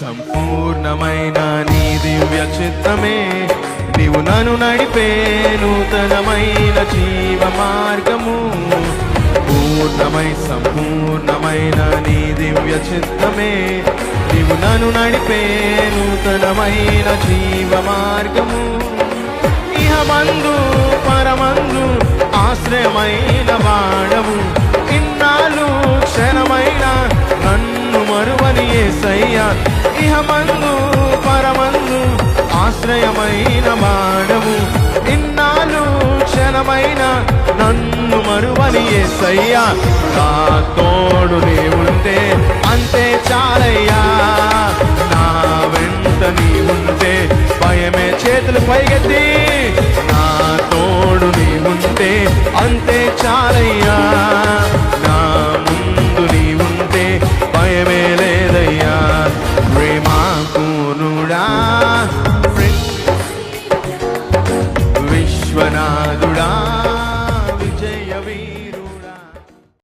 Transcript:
సంపూర్ణమైన నీ దివ్య చిత్తమే నీవు నన్ను నడిపే నూతనమైన జీవ మార్గము. సంపూర్ణమైన నీ దివ్య చిత్తమే నీవు నన్ను నడిపే నూతనమైన జీవ మార్గము. ఇహమందు పరమందు ఆశ్రయమైన వాడవు, ఇన్నాళ్ళు క్షణమైన నన్ను మరువని యేసయ్యా. ఇహమందు పరమందు ఆశ్రయమైన వాడవు, ఇన్నాళ్ళు క్షణమైన నన్ను మరువని యేసయ్యా. నా తోడు నీవుంటే అంతే చాలయ్యా, నా వెంట నీవుంటే భయమే. చేతులు పైకెత్తి నా తోడు నీవుంటే అంతే చాలయ్యా, నా ముందు నీవుంటే భయమే లేదయ్యా. ప్రేమాపూర్ణుడా విశ్వనాథుడా